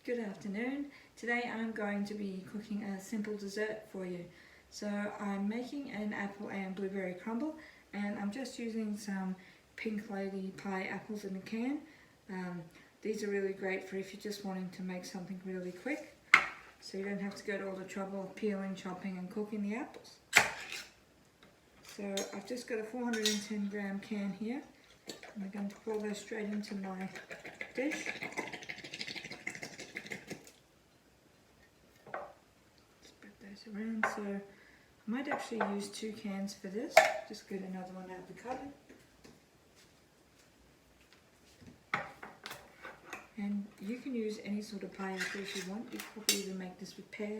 Good afternoon. Today I'm going to be cooking a simple dessert for you. So I'm making an apple and blueberry crumble, and I'm just using some Pink Lady pie apples in a can. These are really great for if you're just wanting to make something really quick, so you don't have to go to all the trouble of peeling, chopping and cooking the apples. So I've just got a 410 gram can here. I'm going to pour those straight into my dish. Around, so I might actually use 2 cans for this. Just get another one out of the cupboard. And you can use any sort of pie apple if you want. You could probably even make this with pear,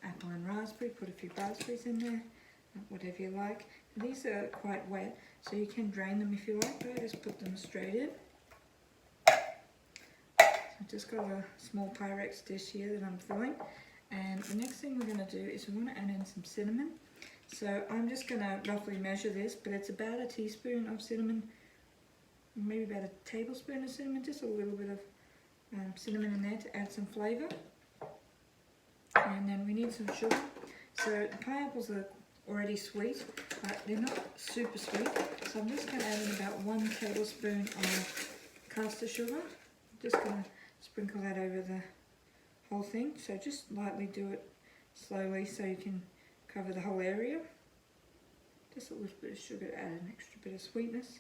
apple and raspberry, put a few raspberries in there, whatever you like. And these are quite wet, so you can drain them if you like, but I just put them straight in. So I've just got a small Pyrex dish here that I'm filling. And the next thing we're going to do is we want to add in some cinnamon. So I'm just going to roughly measure this, but it's about a teaspoon of cinnamon, maybe about a tablespoon of cinnamon, just a little bit of cinnamon in there to add some flavour. And then we need some sugar. So the pineapples are already sweet, but they're not super sweet. So I'm just going to add in about 1 tablespoon of caster sugar. I'm just going to sprinkle that over the whole thing, so just lightly do it slowly so you can cover the whole area. Just a little bit of sugar to add an extra bit of sweetness.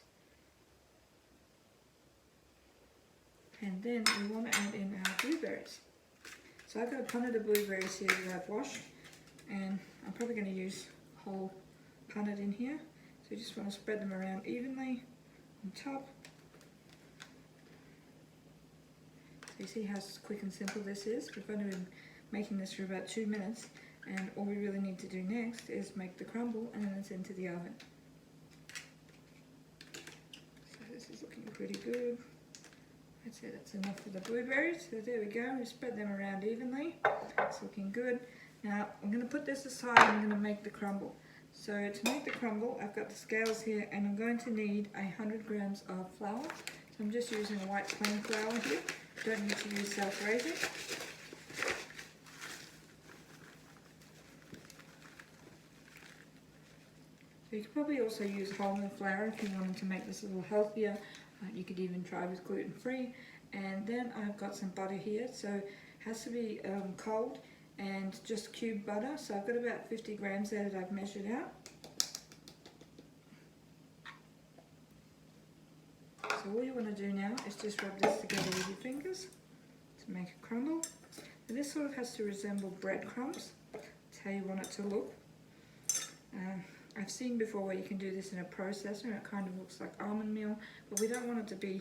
And then we want to add in our blueberries. So I've got a punnet of blueberries here that I've washed, and I'm probably going to use whole punnet in here. So you just want to spread them around evenly on top. You see how quick and simple this is? We've only been making this for about 2 minutes, and all we really need to do next is make the crumble, and then it's into the oven. So this is looking pretty good. I'd say that's enough for the blueberries. So there we go, we spread them around evenly. It's looking good. Now I'm going to put this aside and I'm going to make the crumble. So to make the crumble, I've got the scales here, and I'm going to need 100 grams of flour. So I'm just using a white plain flour here. Don't need to use self-raising. So you could probably also use wholemeal flour if you wanted to make this a little healthier. You could even try with gluten-free. And then I've got some butter here, so it has to be cold and just cube butter. So I've got about 50 grams there that I've measured out. So all you want to do now is just rub this together with your fingers to make a crumble. And this sort of has to resemble breadcrumbs. That's how you want it to look. I've seen before where you can do this in a processor, and it kind of looks like almond meal, but we don't want it to be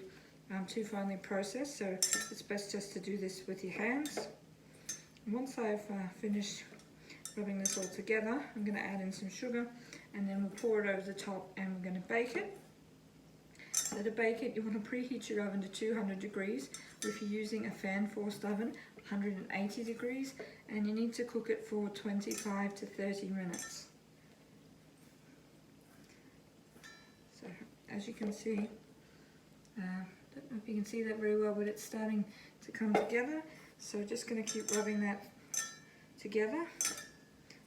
too finely processed, so it's best just to do this with your hands. And once I've finished rubbing this all together, I'm going to add in some sugar, and then we'll pour it over the top, and we're going to bake it. So to bake it, you want to preheat your oven to 200 degrees, or if you're using a fan forced oven, 180 degrees, and you need to cook it for 25 to 30 minutes. So as you can see, I don't know if you can see that very well, but it's starting to come together. So just going to keep rubbing that together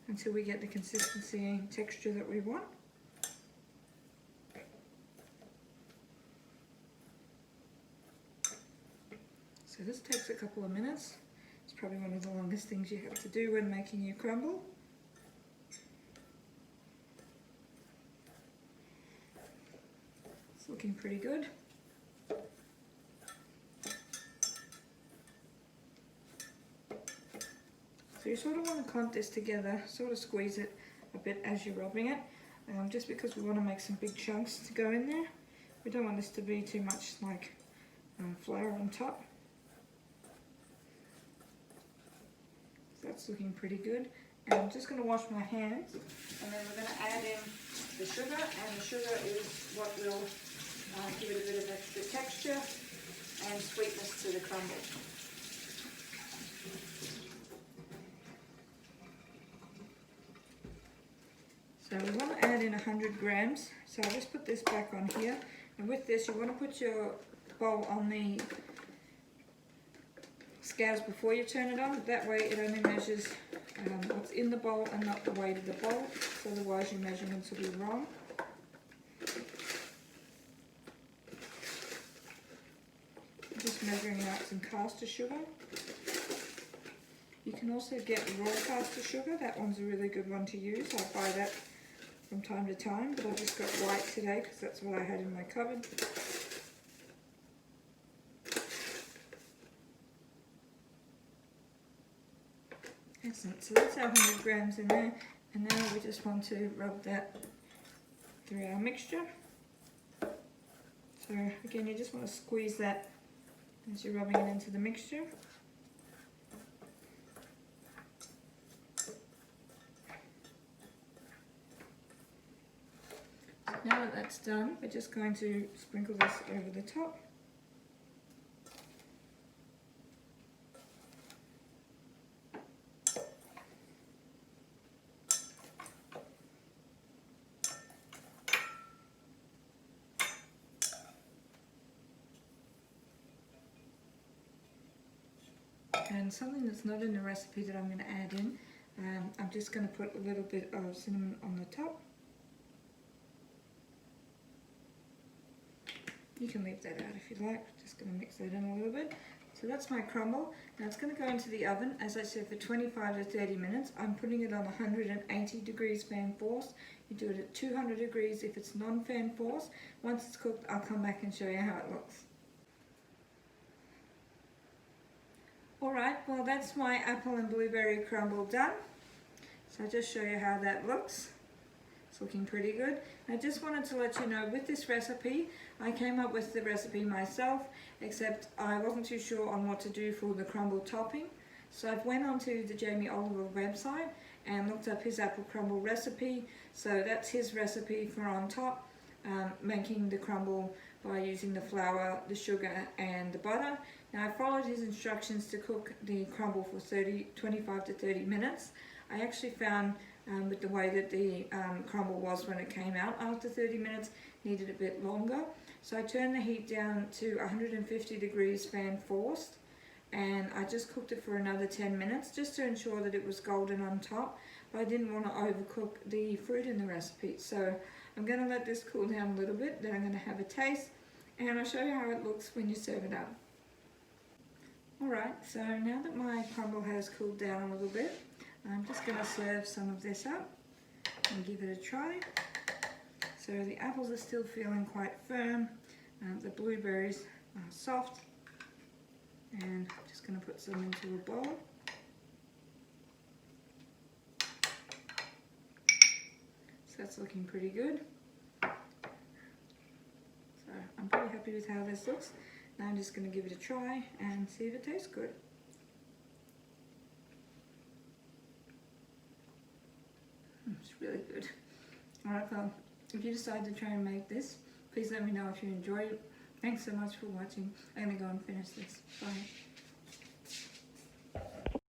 until we get the consistency and texture that we want. So this takes a couple of minutes. It's probably one of the longest things you have to do when making your crumble. It's looking pretty good. So you sort of want to clump this together, sort of squeeze it a bit as you're rubbing it, just because we want to make some big chunks to go in there. We don't want this to be too much like flour on top. That's looking pretty good. And I'm just going to wash my hands, and then we're going to add in the sugar, and the sugar is what will give it a bit of extra texture and sweetness to the crumble. So we want to add in 100 grams. So I'll just put this back on here, and with this you want to put your bowl on the scales before you turn it on. That way it only measures what's in the bowl and not the weight of the bowl, so otherwise your measurements will be wrong. Just measuring out some caster sugar. You can also get raw caster sugar. That one's a really good one to use. I buy that from time to time, but I just got white today because that's what I had in my cupboard. Excellent. So that's our 100 grams in there, and now we just want to rub that through our mixture. So again, you just want to squeeze that as you're rubbing it into the mixture. So now that that's done, we're just going to sprinkle this over the top. And something that's not in the recipe that I'm going to add in, I'm just going to put a little bit of cinnamon on the top. You can leave that out if you like. Just going to mix that in a little bit. So that's my crumble. Now it's going to go into the oven, as I said, for 25 to 30 minutes. I'm putting it on 180 degrees fan force. You do it at 200 degrees if it's non-fan force. Once it's cooked, I'll come back and show you how it looks. Alright, well that's my apple and blueberry crumble done. So I'll just show you how that looks. It's looking pretty good. I just wanted to let you know, with this recipe, I came up with the recipe myself, except I wasn't too sure on what to do for the crumble topping. So I went onto the Jamie Oliver website and looked up his apple crumble recipe. So that's his recipe for on top, making the crumble by using the flour, the sugar and the butter. Now I followed his instructions to cook the crumble for 25 to 30 minutes. I actually found with the way that the crumble was when it came out, after 30 minutes needed a bit longer. So I turned the heat down to 150 degrees fan forced, and I just cooked it for another 10 minutes just to ensure that it was golden on top, but I didn't want to overcook the fruit in the recipe. So I'm going to let this cool down a little bit, then I'm going to have a taste, and I'll show you how it looks when you serve it up. Alright, so now that my crumble has cooled down a little bit, I'm just going to serve some of this up and give it a try. So the apples are still feeling quite firm, the blueberries are soft, and I'm just going to put some into a bowl. So that's looking pretty good. So I'm pretty happy with how this looks. Now I'm just going to give it a try and see if it tastes good. It's really good. Alright, well, if you decide to try and make this, please let me know if you enjoyed it. Thanks so much for watching. I'm going to go and finish this. Bye.